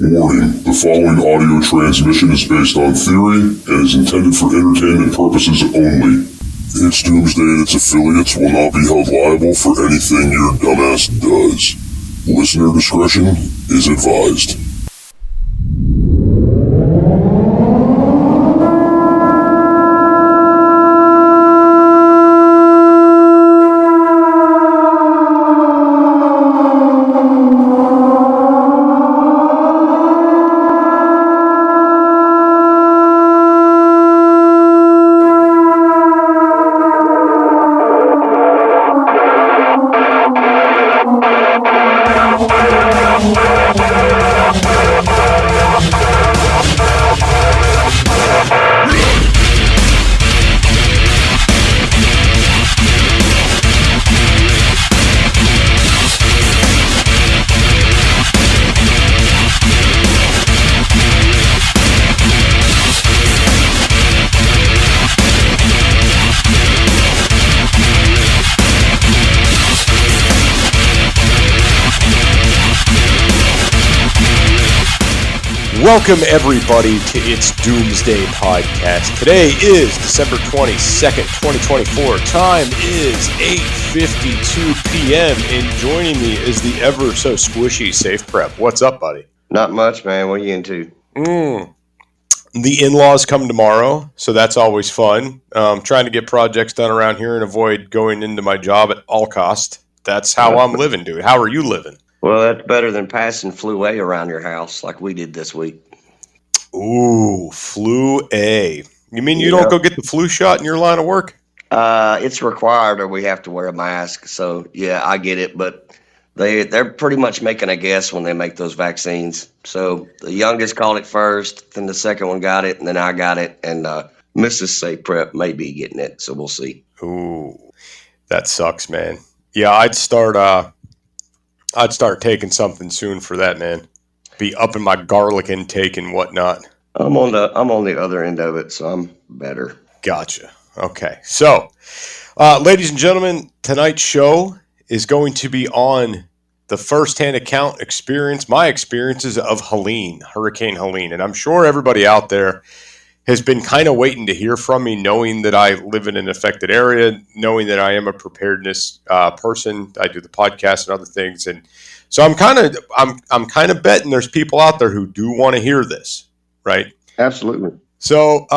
Warning, the following audio transmission is based on theory and is intended for entertainment purposes only. It's Doomsday and its affiliates will not be held liable for anything your dumbass does. Listener discretion is advised. Welcome everybody to It's Doomsday podcast. Today is December 22nd, 2024. Time is 8:52 p.m. and joining me is the ever so squishy Safe Prep. What's up, buddy? Not much, man. What are you into? The in-laws come tomorrow, so that's always fun. Trying to get projects done around here and avoid going into my job at all cost. That's how I'm living, dude. How are you living? Well, that's better than passing Flu A around your house like we did this week. Ooh, Flu A. You mean you don't go get the flu shot in your line of work? It's required or we have to wear a mask. So, yeah, I get it. But they're pretty much making a guess when they make those vaccines. So the youngest called it first, then the second one got it, and then I got it. And Mrs. Safe Prep may be getting it. So we'll see. Ooh, that sucks, man. Yeah, I'd start taking something soon for that, man. Be upping my garlic intake and whatnot. I'm on the other end of it, so I'm better. Gotcha. Okay. So, ladies and gentlemen, tonight's show is going to be on the firsthand account experience, my experiences of Helene, Hurricane Helene. And I'm sure everybody out there has been kind of waiting to hear from me, knowing that I live in an affected area, knowing that I am a preparedness person. I do the podcast and other things, and so I'm kind of betting there's people out there who do want to hear this, right? Absolutely. So,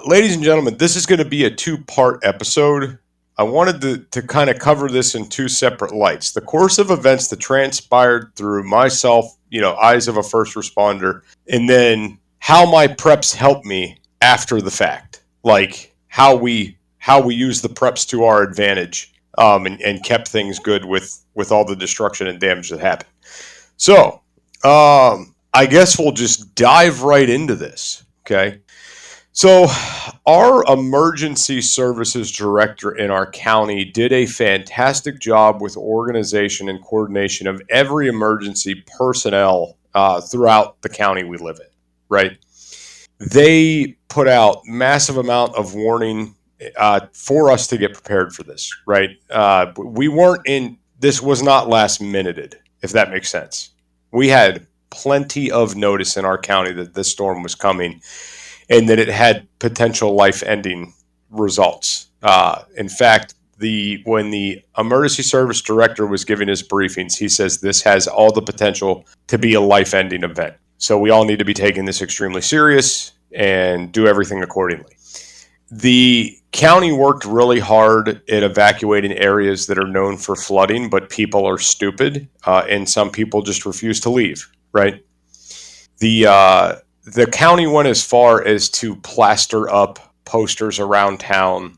ladies and gentlemen, this is going to be a two-part episode. I wanted to kind of cover this in two separate lights: the course of events that transpired through myself, eyes of a first responder, and then how my preps helped me after the fact, like how we use the preps to our advantage, and kept things good with all the destruction and damage that happened. So, I guess we'll just dive right into this. Okay. So our emergency services director in our county did a fantastic job with organization and coordination of every emergency personnel throughout the county we live in, right? They put out massive amount of warning for us to get prepared for this, right? This was not last minuted, if that makes sense. We had plenty of notice in our county that this storm was coming and that it had potential life-ending results. In fact, when the emergency service director was giving his briefings, he says this has all the potential to be a life-ending event. So we all need to be taking this extremely serious and do everything accordingly. The county worked really hard at evacuating areas that are known for flooding, but people are stupid, and some people just refuse to leave, right? The county went as far as to plaster up posters around town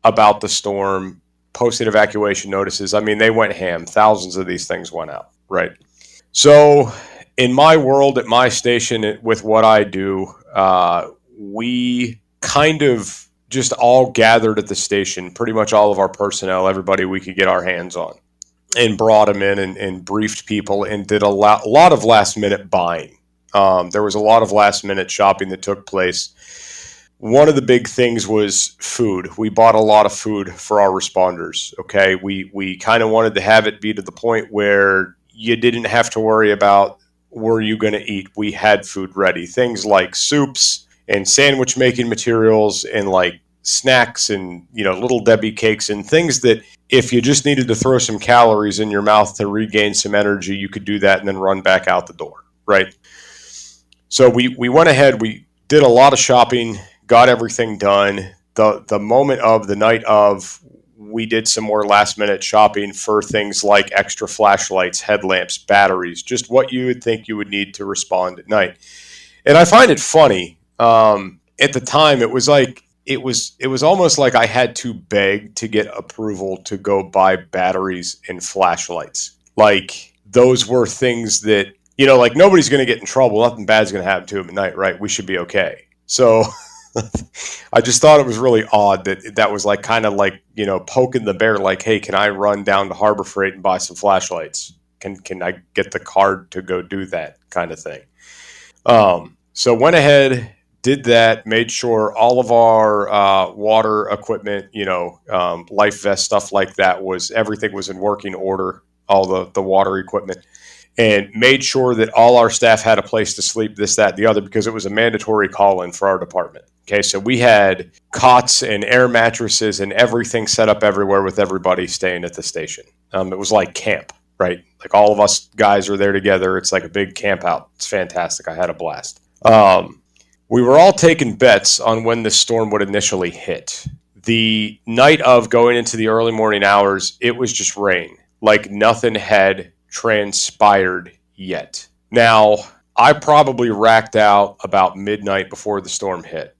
about the storm, posted evacuation notices. I mean, they went ham. Thousands of these things went out, right? So in my world, at my station, with what I do, we kind of just all gathered at the station, pretty much all of our personnel, everybody we could get our hands on, and brought them in and briefed people and did a lot of last minute buying. There was a lot of last minute shopping that took place. One of the big things was food. We bought a lot of food for our responders. Okay. We kind of wanted to have it be to the point where you didn't have to worry about were you going to eat? We had food ready. Things like soups and sandwich making materials and like snacks and, Little Debbie cakes and things that if you just needed to throw some calories in your mouth to regain some energy, you could do that and then run back out the door, right? So we went ahead, we did a lot of shopping, got everything done. The moment of the night of, we did some more last minute shopping for things like extra flashlights, headlamps, batteries, just what you would think you would need to respond at night. And I find it funny. At the time, it was almost like I had to beg to get approval to go buy batteries and flashlights. Like those were things that, like nobody's going to get in trouble. Nothing bad's going to happen to them at night, right? We should be okay. So I just thought it was really odd that was like kind of like, poking the bear, like, hey, can I run down to Harbor Freight and buy some flashlights? Can I get the card to go do that kind of thing? So went ahead, did that, made sure all of our water equipment, life vest, stuff like that, everything was in working order, all the water equipment, and made sure that all our staff had a place to sleep, this, that, the other, because it was a mandatory call-in for our department. Okay, so we had cots and air mattresses and everything set up everywhere with everybody staying at the station. It was like camp, right? Like all of us guys are there together. It's like a big camp out. It's fantastic. I had a blast. We were all taking bets on when the storm would initially hit. The night of going into the early morning hours, it was just rain. Like nothing had transpired yet. Now, I probably racked out about midnight before the storm hit.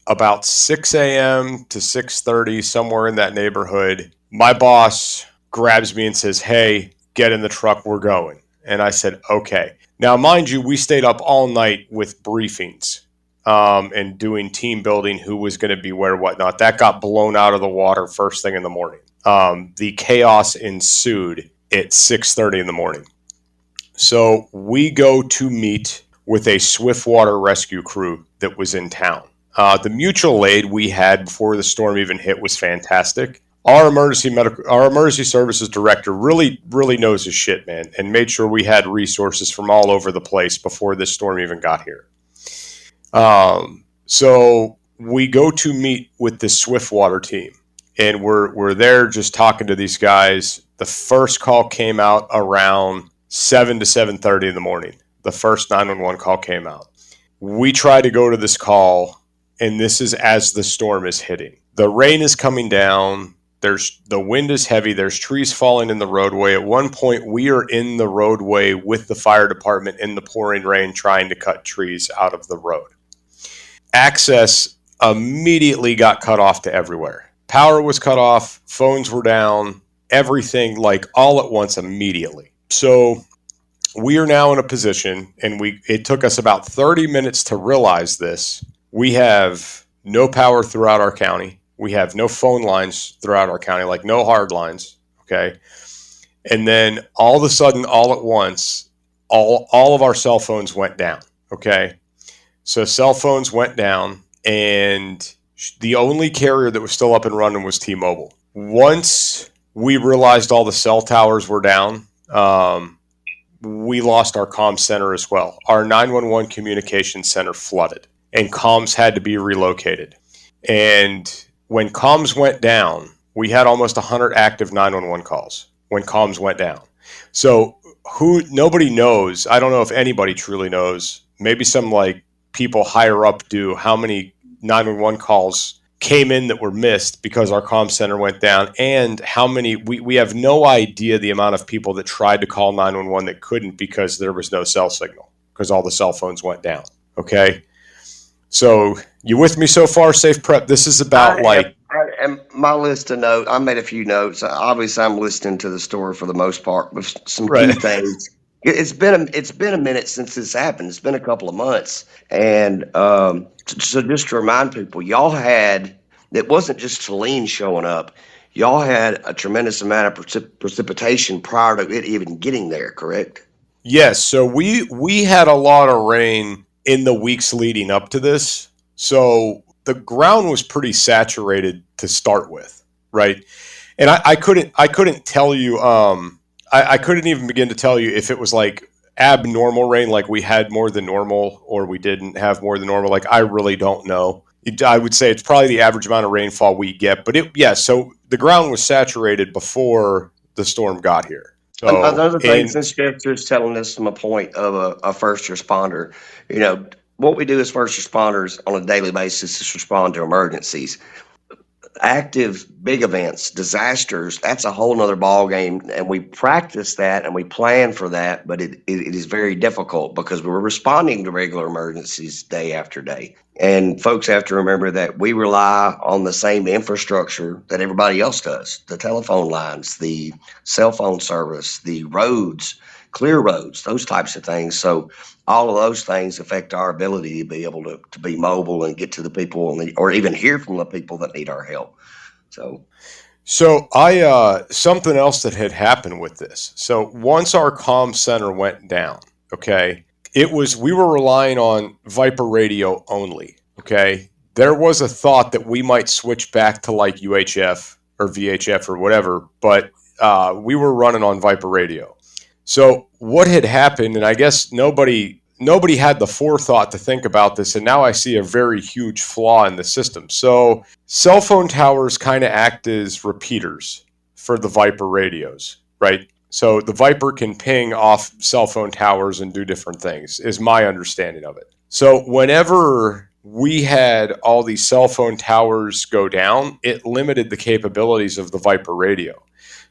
About 6 a.m. to 6:30, somewhere in that neighborhood, my boss grabs me and says, hey, get in the truck, we're going. And I said, okay. Now, mind you, we stayed up all night with briefings and doing team building, who was going to be where, whatnot. That got blown out of the water first thing in the morning. The chaos ensued at 6:30 in the morning. So we go to meet with a swiftwater rescue crew that was in town. The mutual aid we had before the storm even hit was fantastic. Our emergency services director really knows his shit, man, and made sure we had resources from all over the place before this storm even got here. So we go to meet with the swiftwater team, and we're there just talking to these guys. The first call came out around 7 to 7:30 in the morning. The first 911 call came out. We try to go to this call, and this is as the storm is hitting. The rain is coming down. The wind is heavy. There's trees falling in the roadway. At one point, we are in the roadway with the fire department in the pouring rain trying to cut trees out of the road. Access immediately got cut off to everywhere. Power was cut off. Phones were down. Everything, like all at once, immediately. So we are now in a position, and it took us about 30 minutes to realize this. We have no power throughout our county. We have no phone lines throughout our county, like no hard lines, okay? And then all of a sudden, all at once, all of our cell phones went down, okay? So cell phones went down, and the only carrier that was still up and running was T-Mobile. Once we realized all the cell towers were down, we lost our comm center as well. Our 911 communication center flooded, and comms had to be relocated. And when comms went down, we had almost 100 active 911 calls when comms went down. So nobody knows. I don't know if anybody truly knows. Maybe some like people higher up do, how many 911 calls came in that were missed because our comm center went down, and how many we have no idea the amount of people that tried to call 911 that couldn't because there was no cell signal because all the cell phones went down. Okay. So you with me so far, Safe Prep? This is about and my list of notes. I made a few notes. Obviously, I'm listening to the story for the most part with some key things. It's been a minute since this happened. It's been a couple of months, and so just to remind people, y'all had, it wasn't just Helene showing up. Y'all had a tremendous amount of precipitation prior to it even getting there. Correct? Yes. So we had a lot of rain in the weeks leading up to this. So the ground was pretty saturated to start with, right? And I couldn't tell you, I couldn't even begin to tell you if it was like abnormal rain, like we had more than normal or we didn't have more than normal, like I really don't know. I would say it's probably the average amount of rainfall we get, but so the ground was saturated before the storm got here. So, Another thing, since Jeff just telling us from a point of a first responder, what we do as first responders on a daily basis is respond to emergencies. Active big events, disasters, that's a whole nother ball game, and we practice that and we plan for that, but it is very difficult because we're responding to regular emergencies day after day. And folks have to remember that we rely on the same infrastructure that everybody else does: the telephone lines, the cell phone service, the roads, clear roads, those types of things. So all of those things affect our ability to be able to be mobile and get to the people or even hear from the people that need our help. So I something else that had happened with this. So once our comm center went down, okay, we were relying on Viper radio only. Okay, there was a thought that we might switch back to like UHF or VHF or whatever, but we were running on Viper radio. So what had happened, and I guess nobody had the forethought to think about this, and now I see a very huge flaw in the system. So cell phone towers kind of act as repeaters for the Viper radios, right? So the Viper can ping off cell phone towers and do different things, is my understanding of it. So whenever we had all these cell phone towers go down, it limited the capabilities of the Viper radio.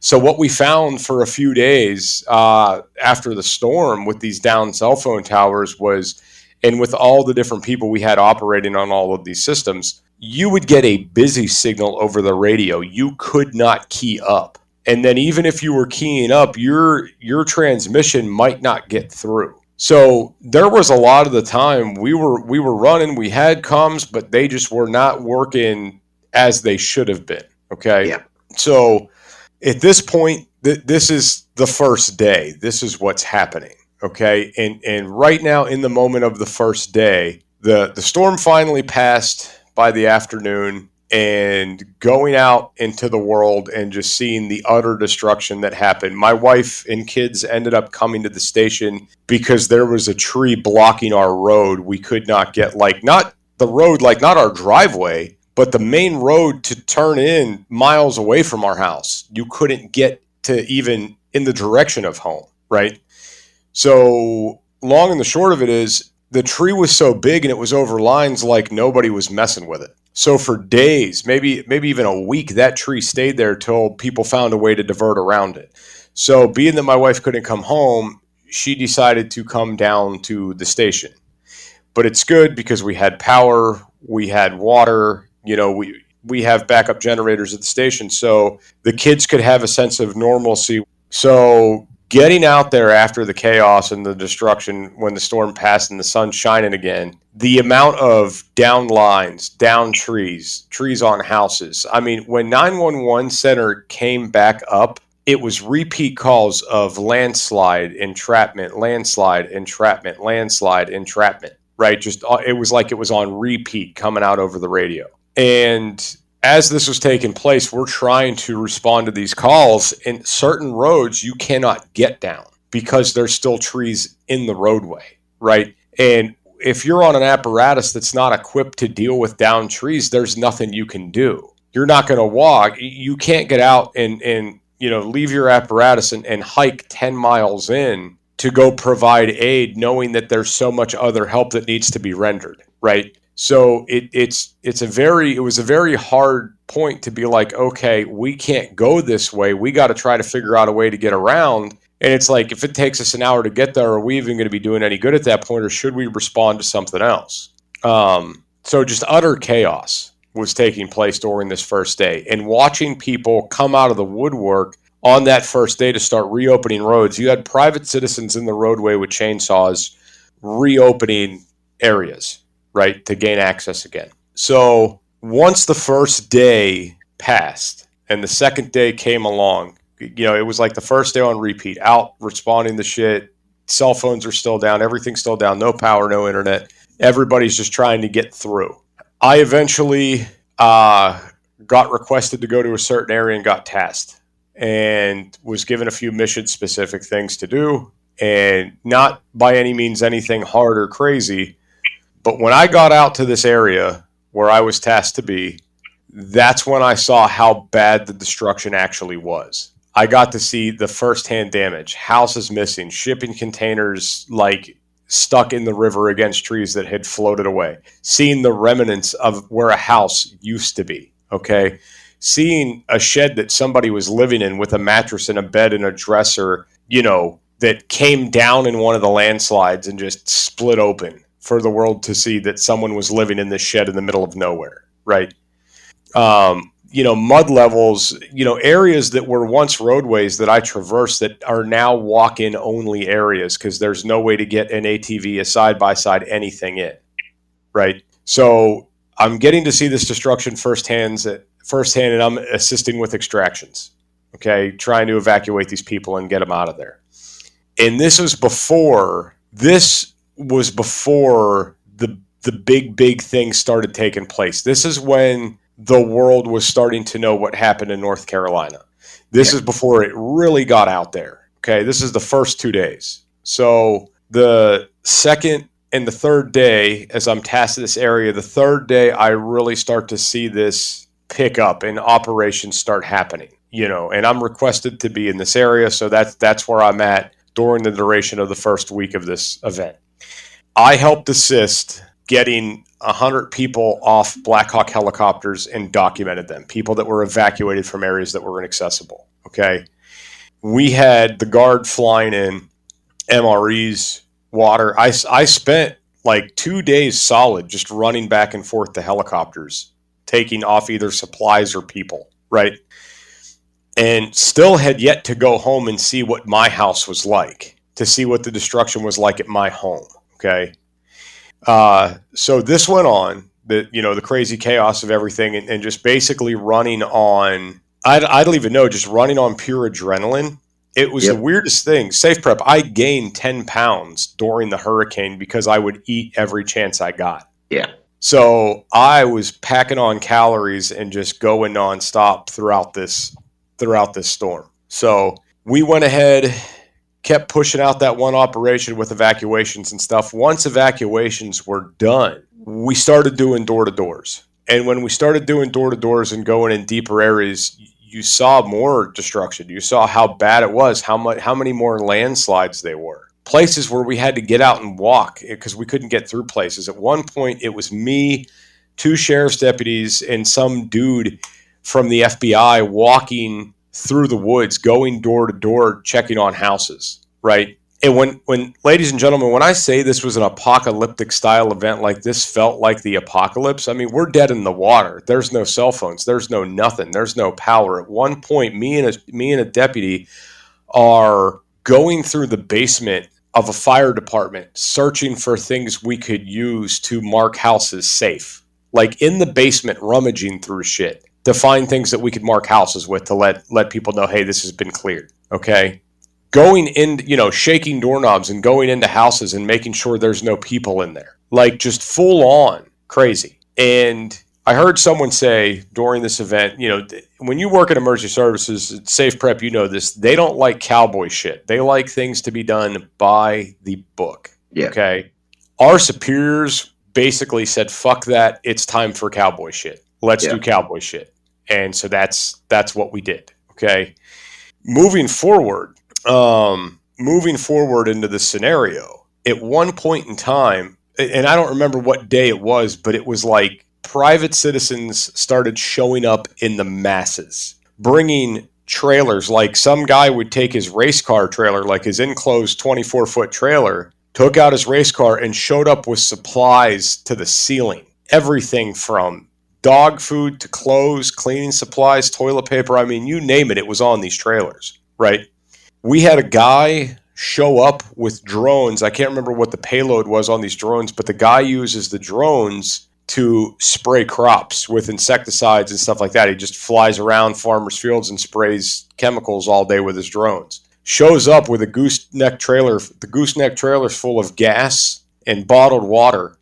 So what we found for a few days after the storm with these down cell phone towers was, and with all the different people we had operating on all of these systems, you would get a busy signal over the radio. You could not key up. And then even if you were keying up, your transmission might not get through. So there was a lot of the time we were running, we had comms, but they just were not working as they should have been. Okay. Yeah. So at this point, this is the first day. This is what's happening, okay? And right now, in the moment of the first day, the storm finally passed by the afternoon, and going out into the world and just seeing the utter destruction that happened. My wife and kids ended up coming to the station because there was a tree blocking our road. We could not get, not the road, not our driveway, but the main road to turn in miles away from our house. You couldn't get to even in the direction of home, right? So long and the short of it is the tree was so big and it was over lines like nobody was messing with it. So for days, maybe even a week, that tree stayed there till people found a way to divert around it. So being that my wife couldn't come home, she decided to come down to the station. But it's good because we had power, we had water, we have backup generators at the station, so the kids could have a sense of normalcy. So getting out there after the chaos and the destruction when the storm passed and the sun shining again, the amount of down lines, down trees on houses. I mean, when 911 center came back up, it was repeat calls of landslide, entrapment, landslide, entrapment, landslide, entrapment, right? Just it was like it was on repeat coming out over the radio. And as this was taking place, we're trying to respond to these calls. In certain roads, you cannot get down because there's still trees in the roadway, right? And if you're on an apparatus that's not equipped to deal with down trees, there's nothing you can do. You're not going to walk. You can't get out and leave your apparatus and hike 10 miles in to go provide aid, knowing that there's so much other help that needs to be rendered, right? So it was a very hard point to be like, okay, we can't go this way. We got to try to figure out a way to get around. And it's like, if it takes us an hour to get there, are we even going to be doing any good at that point, or should we respond to something else? So just utter chaos was taking place during this first day, and watching people come out of the woodwork on that first day to start reopening roads. You had private citizens in the roadway with chainsaws reopening areas, right, to gain access again. So once the first day passed and the second day came along, it was like the first day on repeat, out responding to shit. Cell phones are still down. Everything's still down. No power, no internet. Everybody's just trying to get through. I eventually got requested to go to a certain area and got tasked and was given a few mission-specific things to do. and not by any means anything hard or crazy. But when I got out to this area where I was tasked to be, that's when I saw how bad the destruction actually was. I got to see the firsthand damage, houses missing, shipping containers like stuck in the river against trees that had floated away, seeing the remnants of where a house used to be, okay? Seeing a shed that somebody was living in with a mattress and a bed and a dresser, that came down in one of the landslides and just split open for the world to see that someone was living in this shed in the middle of nowhere, right? Mud levels, areas that were once roadways that I traversed that are now walk-in only areas because there's no way to get an ATV, a side-by-side, anything in, right? So I'm getting to see this destruction firsthand, and I'm assisting with extractions, okay, trying to evacuate these people and get them out of there. And this was before the big things started taking place. This is when the world was starting to know what happened in North Carolina. This is before it really got out there. Okay, this is the first 2 days. So the second and the third day, as I'm tasked to this area, the third day I really start to see this pick up and operations start happening. And I'm requested to be in this area, so that's where I'm at during the duration of the first week of this event. I helped assist getting 100 people off Black Hawk helicopters and documented them, people that were evacuated from areas that were inaccessible, okay? We had the guard flying in, MREs, water. I spent like 2 days solid just running back and forth to helicopters, taking off either supplies or people, right? And still had yet to go home and see what my house was like, to see what the destruction was like at my home, okay? So this went on, the crazy chaos of everything, and just basically running on, I don't even know, just running on pure adrenaline. It was the weirdest thing. Safe prep, I gained 10 pounds during the hurricane because I would eat every chance I got. Yeah. So I was packing on calories and just going nonstop throughout this storm. So we went ahead, kept pushing out that one operation with evacuations and stuff. Once evacuations were done, we started doing door-to-doors. And when we started doing door-to-doors and going in deeper areas, you saw more destruction. You saw how bad it was, how many more landslides there were. Places where we had to get out and walk because we couldn't get through places. At one point, it was me, 2 sheriff's deputies, and some dude from the FBI walking through the woods, going door to door, checking on houses, right? And when ladies and gentlemen, when I say this was an apocalyptic style event, like this felt like the apocalypse, I mean, we're dead in the water. There's no cell phones. There's no nothing. There's no power. At one point, me and a deputy are going through the basement of a fire department, searching for things we could use to mark houses safe. Like in the basement, rummaging through shit to find things that we could mark houses with to let people know, hey, this has been cleared, okay? Going in, shaking doorknobs and going into houses and making sure there's no people in there. Like just full on crazy. And I heard someone say during this event, when you work in emergency services, Safe Prep, this, they don't like cowboy shit. They like things to be done by the book, okay? Our superiors basically said, fuck that, it's time for cowboy shit. Let's do cowboy shit. And so that's what we did. Okay. Moving forward into the scenario, at one point in time, and I don't remember what day it was, but it was like private citizens started showing up in the masses, bringing trailers. Like some guy would take his race car trailer, like his enclosed 24-foot trailer, took out his race car and showed up with supplies to the ceiling. Everything from dog food to clothes, cleaning supplies, toilet paper. I mean, you name it, it was on these trailers, right? We had a guy show up with drones. I can't remember what the payload was on these drones, but the guy uses the drones to spray crops with insecticides and stuff like that. He just flies around farmers' fields and sprays chemicals all day with his drones. Shows up with a gooseneck trailer. The gooseneck trailer's full of gas and bottled water.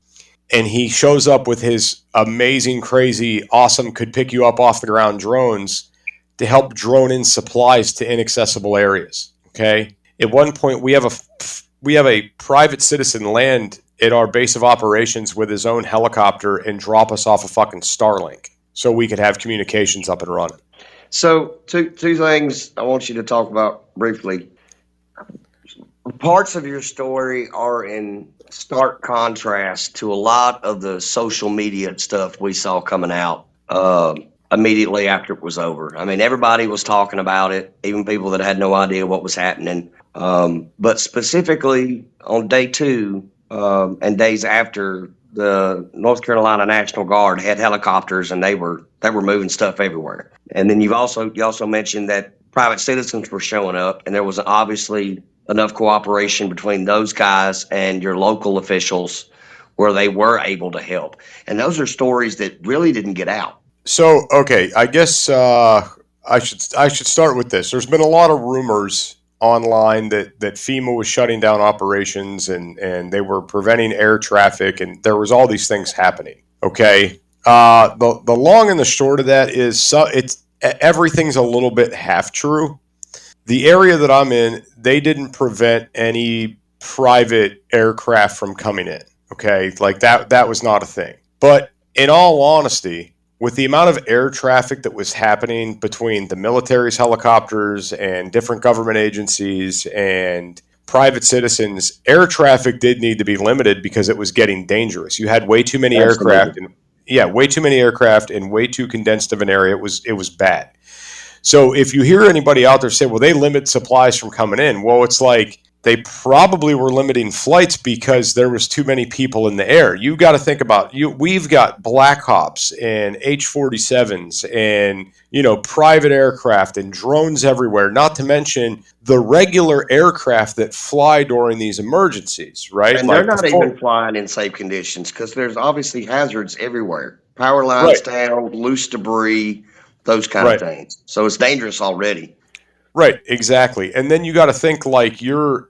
And he shows up with his amazing, crazy, awesome, could pick you up off the ground drones to help drone in supplies to inaccessible areas. Okay. At one point, we have a private citizen land at our base of operations with his own helicopter and drop us off a fucking Starlink so we could have communications up and running. So two things I want you to talk about briefly. Parts of your story are in stark contrast to a lot of the social media stuff we saw coming out immediately after it was over. I mean, everybody was talking about it, even people that had no idea what was happening. But specifically on day 2 and days after, the North Carolina National Guard had helicopters and they were moving stuff everywhere. And then you also mentioned that private citizens were showing up, and there was obviously enough cooperation between those guys and your local officials where they were able to help. And those are stories that really didn't get out. So, okay, I guess I should start with this. There's been a lot of rumors online that FEMA was shutting down operations and they were preventing air traffic, and there was all these things happening. Okay, the long and the short of that is everything's a little bit half true. The area that I'm in, they didn't prevent any private aircraft from coming in. Okay, like that was not a thing. But in all honesty, with the amount of air traffic that was happening between the military's helicopters and different government agencies and private citizens, air traffic did need to be limited because it was getting dangerous. You had way too many aircraft, way too many aircraft in way too condensed of an area. It was bad. So if you hear anybody out there say, well, they limit supplies from coming in, well, it's like they probably were limiting flights because there was too many people in the air. You got to think about we've got Black Ops and H-47s and, private aircraft and drones everywhere, not to mention the regular aircraft that fly during these emergencies, right? And they're not even flying in safe conditions because there's obviously hazards everywhere. Power lines down, loose debris, those kind of things. So it's dangerous already. Right, exactly. And then you got to think like your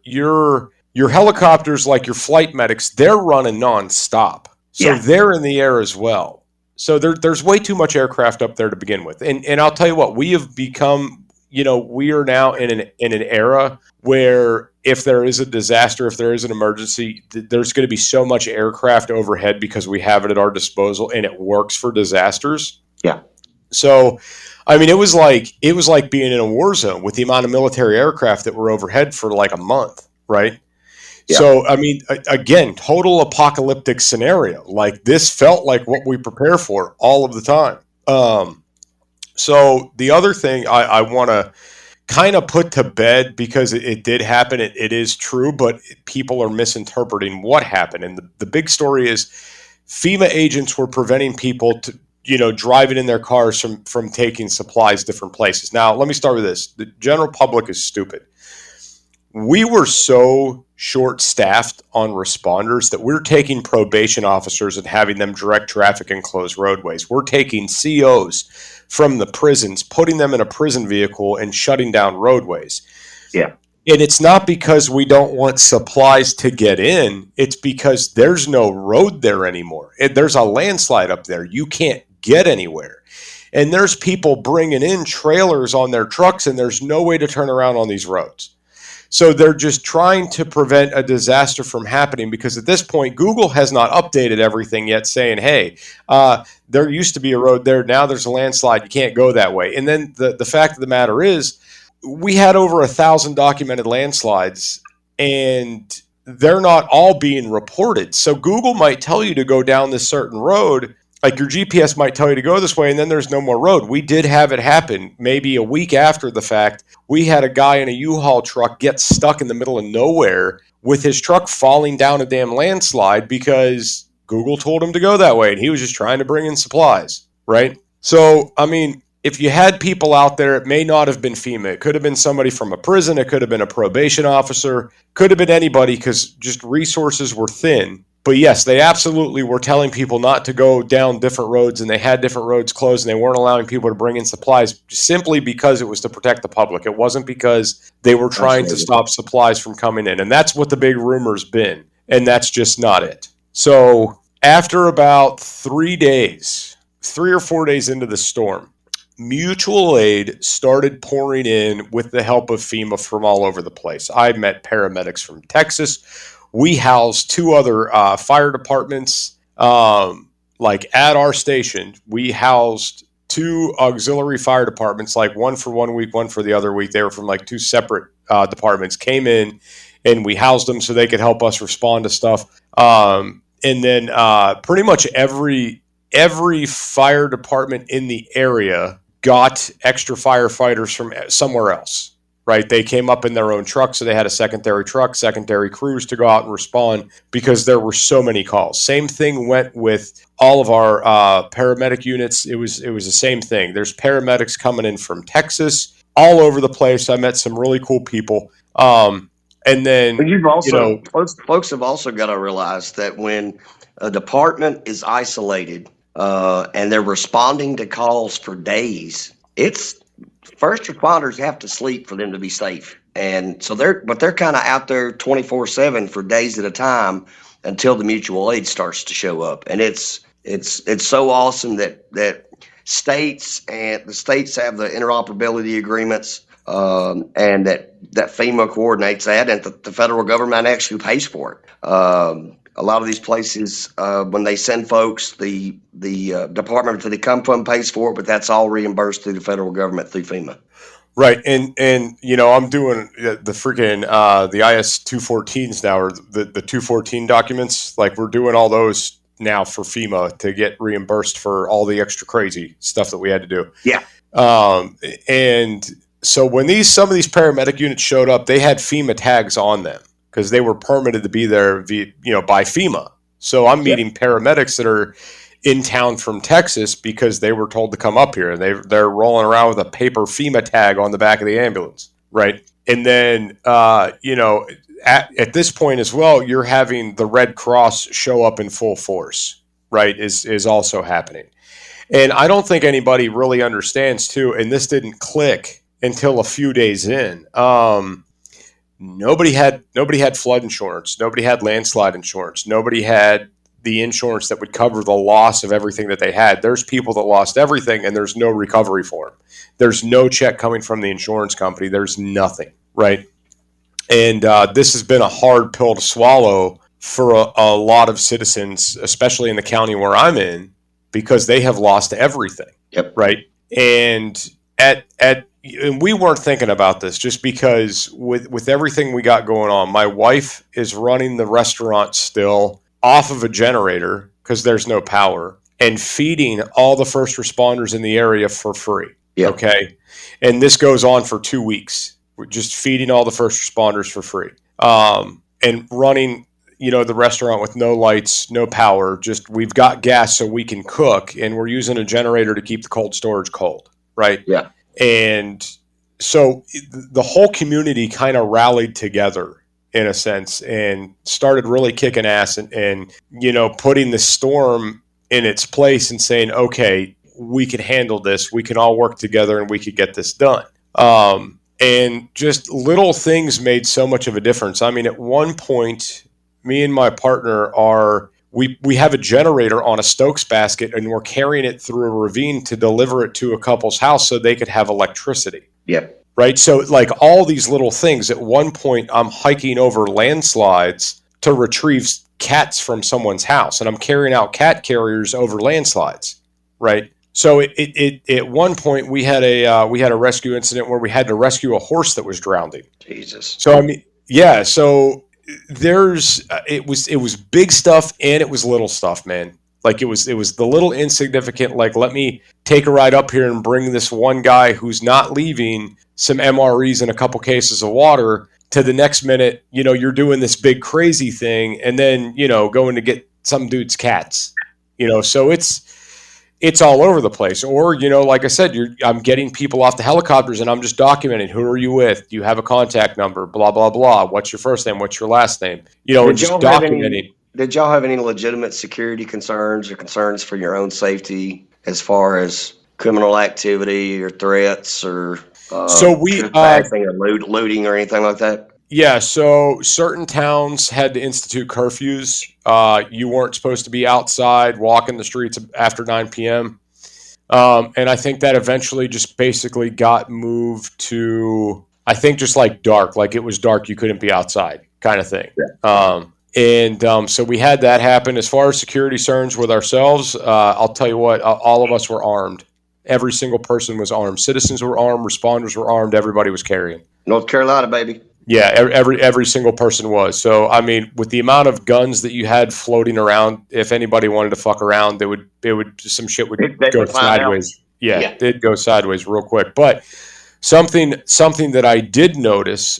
helicopters, like your flight medics, they're running nonstop. So they're in the air as well. So there's way too much aircraft up there to begin with. And I'll tell you what, we have become, we are now in an era where if there is a disaster, if there is an emergency, there's going to be so much aircraft overhead because we have it at our disposal and it works for disasters. Yeah. So, I mean, it was like being in a war zone with the amount of military aircraft that were overhead for like a month, right? Yeah. So, I mean, again, total apocalyptic scenario. Like this felt like what we prepare for all of the time. So the other thing I want to kind of put to bed, because it did happen, it is true, but people are misinterpreting what happened. And the big story is FEMA agents were preventing people to, driving in their cars from taking supplies different places. Now, let me start with this. The general public is stupid. We were so short-staffed on responders that we're taking probation officers and having them direct traffic and close roadways. We're taking COs from the prisons, putting them in a prison vehicle and shutting down roadways. Yeah. And it's not because we don't want supplies to get in. It's because there's no road there anymore. There's a landslide up there. You can't get anywhere. And there's people bringing in trailers on their trucks, and there's no way to turn around on these roads. So they're just trying to prevent a disaster from happening, because at this point, Google has not updated everything yet, saying, hey, there used to be a road there. Now there's a landslide. You can't go that way. And then the fact of the matter is, we had over 1,000 documented landslides, and they're not all being reported. So Google might tell you to go down this certain road, like your GPS might tell you to go this way, and then there's no more road. We did have it happen maybe a week after the fact. We had a guy in a U-Haul truck get stuck in the middle of nowhere with his truck falling down a damn landslide because Google told him to go that way, and he was just trying to bring in supplies, right? So, I mean, if you had people out there, it may not have been FEMA. It could have been somebody from a prison. It could have been a probation officer. Could have been anybody, because just resources were thin. But yes, they absolutely were telling people not to go down different roads, and they had different roads closed, and they weren't allowing people to bring in supplies simply because it was to protect the public. It wasn't because they were trying to stop supplies from coming in. And that's what the big rumor's been. And that's just not it. So after about 3 or 4 days into the storm, mutual aid started pouring in with the help of FEMA from all over the place. I met paramedics from Texas. We housed 2 other fire departments. Like at our station, we housed 2 auxiliary fire departmts, like one for 1 week, one for the other week. They were from like 2 separate departments, came in and we housed them so they could help us respond to stuff. And then pretty much every fire department in the area got extra firefighters from somewhere else, right? They came up in their own truck, so they had a secondary truck, secondary crews to go out and respond because there were so many calls. Same thing went with all of our paramedic units. It was the same thing. There's paramedics coming in from Texas, all over the place. I met some really cool people. And then, But you've also, folks have also got to realize that when a department is isolated and they're responding to calls for days, it's first responders have to sleep for them to be safe. And so they're kind of out there 24/7 for days at a time until the mutual aid starts to show up. And it's so awesome that states have the interoperability agreements, and that FEMA coordinates that, and the federal government actually pays for it. A lot of these places, when they send folks, the department that they come from pays for it, but that's all reimbursed through the federal government through FEMA. Right, and I'm doing the freaking the IS-214s now, or the 214 documents. Like, we're doing all those now for FEMA to get reimbursed for all the extra crazy stuff that we had to do. Yeah. And so when some of these paramedic units showed up, they had FEMA tags on them because they were permitted to be there by FEMA. So I'm meeting paramedics that are in town from Texas because they were told to come up here, and they're rolling around with a paper FEMA tag on the back of the ambulance, right? And then at this point as well, you're having the Red Cross show up in full force, right? Is also happening. And I don't think anybody really understands too, and this didn't click until a few days in. Nobody had flood insurance. Nobody had landslide insurance. Nobody had the insurance that would cover the loss of everything that they had. There's people that lost everything, and there's no recovery for them. There's no check coming from the insurance company. There's nothing, right? And this has been a hard pill to swallow for a lot of citizens, especially in the county where I'm in, because they have lost everything. Yep. Right. And and we weren't thinking about this just because with everything we got going on, my wife is running the restaurant still off of a generator because there's no power, and feeding all the first responders in the area for free. Yep. Okay. And this goes on for 2 weeks. We're just feeding all the first responders for free. And running, the restaurant with no lights, no power, just we've got gas so we can cook, and we're using a generator to keep the cold storage cold, right? Yeah. And so the whole community kind of rallied together in a sense and started really kicking ass and putting the storm in its place and saying, okay, we can handle this. We can all work together and we could get this done. And just little things made so much of a difference. I mean, at one point, me and my partner we have a generator on a Stokes basket, and we're carrying it through a ravine to deliver it to a couple's house so they could have electricity. Yep. Right. So like all these little things. At one point, I'm hiking over landslides to retrieve cats from someone's house, and I'm carrying out cat carriers over landslides. Right. So at one point we had a rescue incident where we had to rescue a horse that was drowning. Jesus. So I mean, yeah. So it was big stuff and it was little stuff, man. Like it was the little insignificant, like, let me take a ride up here and bring this one guy who's not leaving some MREs and a couple cases of water, to the next minute, you're doing this big crazy thing, and then, going to get some dude's cats, so it's all over the place. Or, like I said, I'm getting people off the helicopters and I'm just documenting, who are you with? Do you have a contact number? Blah, blah, blah. What's your first name? What's your last name? And just documenting. Did y'all have any legitimate security concerns or concerns for your own safety as far as criminal activity or threats or looting or anything like that? Yeah, so certain towns had to institute curfews. You weren't supposed to be outside walking the streets after 9 p.m. And I think that eventually just basically got moved to, I think, just like dark, like it was dark, you couldn't be outside kind of thing. So we had that happen. As far as security concerns with ourselves, I'll tell you what, all of us were armed. Every single person was armed. Citizens were armed. Responders were armed. Everybody was carrying. North Carolina, baby. Yeah, every single person was. So I mean, with the amount of guns that you had floating around, if anybody wanted to fuck around, some shit would go sideways. Yeah, it'd go sideways real quick. But something that I did notice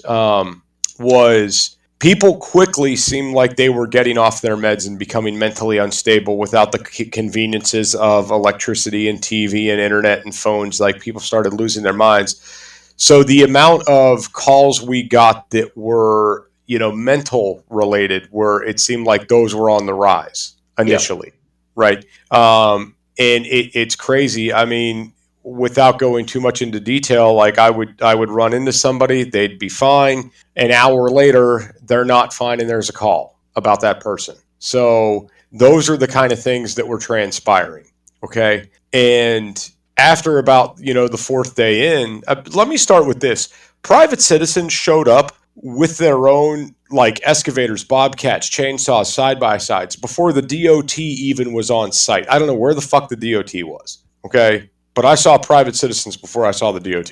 was people quickly seemed like they were getting off their meds and becoming mentally unstable without the conveniences of electricity and TV and internet and phones. Like people started losing their minds. So the amount of calls we got that were, mental related, it seemed like those were on the rise initially, right? And it's crazy. I mean, without going too much into detail, like I would run into somebody, they'd be fine. An hour later, they're not fine, and there's a call about that person. So those are the kind of things that were transpiring. Okay, and after about the fourth day in, let me start with this. Private citizens showed up with their own like excavators, bobcats, chainsaws, side-by-sides before the DOT even was on site. I don't know where the fuck the DOT was, okay? But I saw private citizens before I saw the DOT.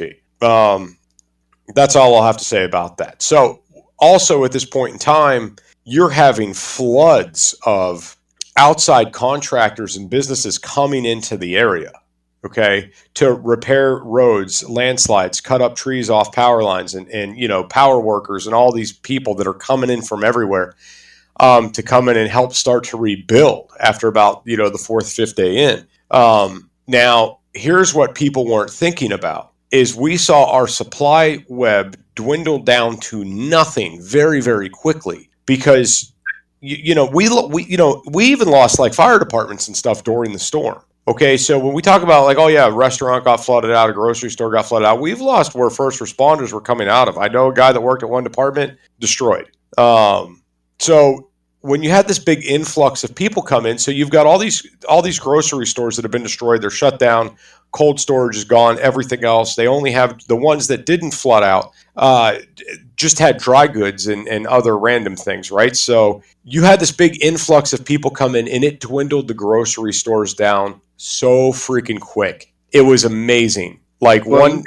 That's all I'll have to say about that. So also at this point in time, you're having floods of outside contractors and businesses coming into the area, okay, to repair roads, landslides, cut up trees off power lines, and power workers and all these people that are coming in from everywhere to come in and help start to rebuild after about the fourth, fifth day in. Now, here's what people weren't thinking about is we saw our supply web dwindle down to nothing very, very quickly because we even lost like fire departments and stuff during the storm. Okay, so when we talk about like, oh yeah, a restaurant got flooded out, a grocery store got flooded out, we've lost where first responders were coming out of. I know a guy that worked at one department, destroyed. So when you had this big influx of people come in, so you've got all these grocery stores that have been destroyed, they're shut down, cold storage is gone, everything else. They only have the ones that didn't flood out, just had dry goods and other random things, right? So you had this big influx of people come in and it dwindled the grocery stores down so freaking quick. It was amazing. Like you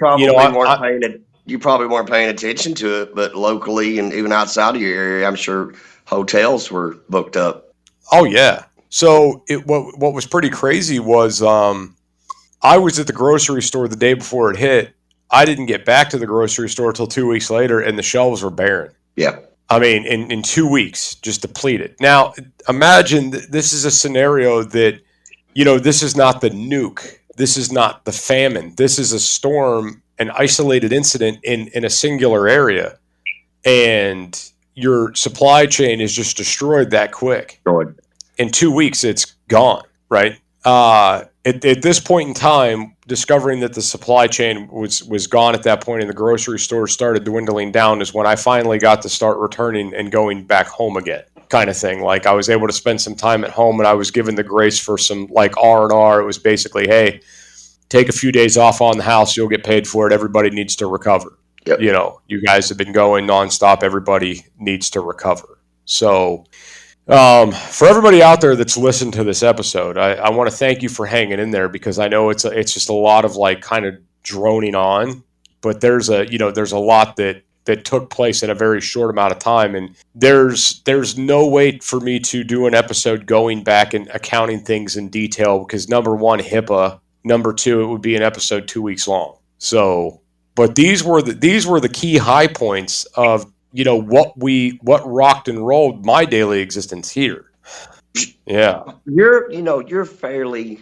probably weren't paying attention to it, but locally and even outside of your area, I'm sure hotels were booked up. Oh yeah. So what was pretty crazy was I was at the grocery store the day before it hit. I didn't get back to the grocery store until 2 weeks later, and the shelves were barren. Yeah. I mean, in 2 weeks, just depleted. Now, imagine this is a scenario that, this is not the nuke. This is not the famine. This is a storm, an isolated incident in a singular area. And your supply chain is just destroyed that quick. Destroyed. In 2 weeks, it's gone, right? At this point in time, discovering that the supply chain was gone at that point and the grocery stores started dwindling down is when I finally got to start returning and going back home again, kind of thing. Like I was able to spend some time at home and I was given the grace for some like R&R. It was basically, hey, take a few days off on the house. You'll get paid for it. Everybody needs to recover. Yep. You guys have been going nonstop. Everybody needs to recover. So for everybody out there that's listened to this episode, I want to thank you for hanging in there because I know it's just a lot of like kind of droning on, but there's a lot that took place in a very short amount of time. And there's no way for me to do an episode going back and accounting things in detail because number one, HIPAA, number two, it would be an episode 2 weeks long. So, but these were the key high points of what rocked and rolled my daily existence here. Yeah. You're a fairly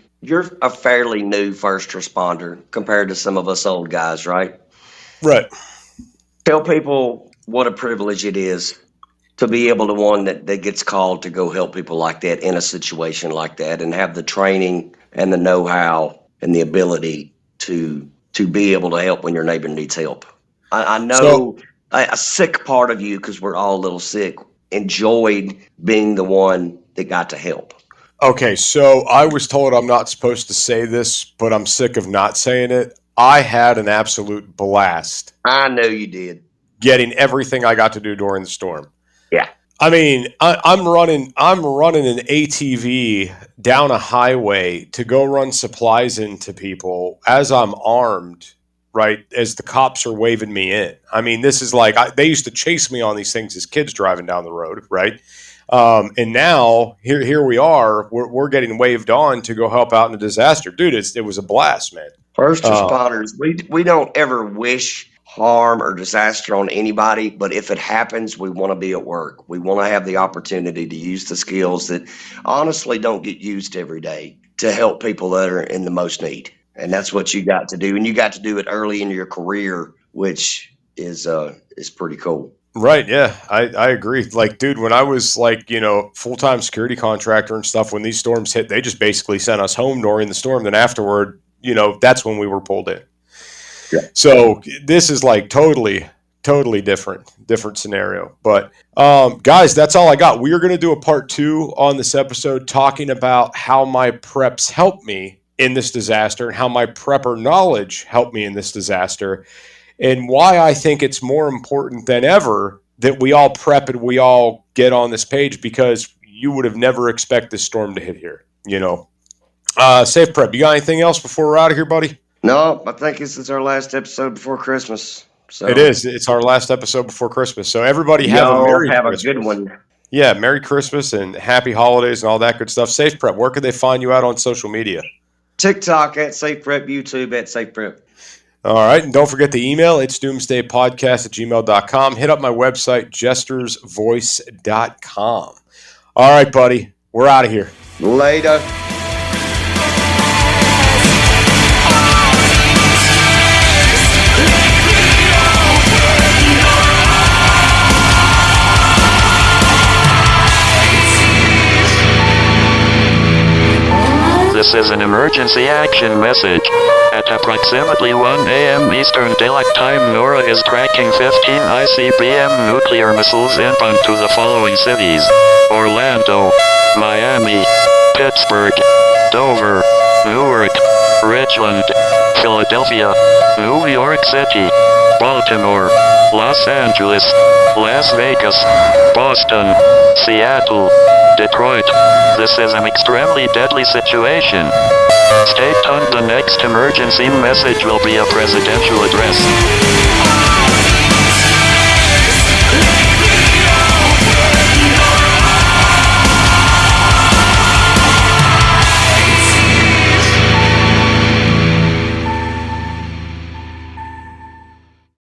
new first responder compared to some of us old guys, right? Right. Tell people what a privilege it is to be able to one that gets called to go help people like that in a situation like that and have the training and the know-how and the ability to be able to help when your neighbor needs help. I know a sick part of you, because we're all a little sick, enjoyed being the one that got to help. Okay, so I was told I'm not supposed to say this, but I'm sick of not saying it. I had an absolute blast I know you did. getting everything I got to do during the storm. Yeah. I mean, I'm running an ATV down a highway to go run supplies into people as I'm armed, right? As the cops are waving me in. I mean, this is like they used to chase me on these things as kids driving down the road, right? And now here we are. We're getting waved on to go help out in a disaster, dude. It was a blast, man. First responders, we don't ever wish harm or disaster on anybody, but if it happens, we want to be at work. We want to have the opportunity to use the skills that honestly don't get used every day to help people that are in the most need. And that's what you got to do. And you got to do it early in your career, which is pretty cool. Right. Yeah, I agree. Like, dude, when I was like, full-time security contractor and stuff, when these storms hit, they just basically sent us home during the storm. Then afterward, that's when we were pulled in. Yeah. So this is like totally different scenario. But guys, that's all I got. We are going to do a part 2 on this episode talking about how my preps helped me in this disaster and how my prepper knowledge helped me in this disaster and why I think it's more important than ever that we all prep and we all get on this page because you would have never expected this storm to hit here, Safe prep. You got anything else before we're out of here, buddy? No, I think this is our last episode before Christmas. So it is. It's our last episode before Christmas. So everybody have a Merry Christmas. A good one. Yeah, Merry Christmas and Happy Holidays and all that good stuff. Safe Prep, where can they find you out on social media? TikTok at Safe Prep, YouTube at Safe Prep. All right, and don't forget the email. It's doomsdaypodcast@gmail.com. Hit up my website, jestersvoice.com. All right, buddy, we're out of here. Later. This is an emergency action message. At approximately 1 a.m. Eastern Daylight Time, NORAD is tracking 15 ICBM nuclear missiles inbound to the following cities: Orlando, Miami, Pittsburgh, Dover, Newark, Richland, Philadelphia, New York City, Baltimore, Los Angeles, Las Vegas, Boston, Seattle, Detroit. This is an extremely deadly situation. Stay tuned. The next emergency message will be a presidential address.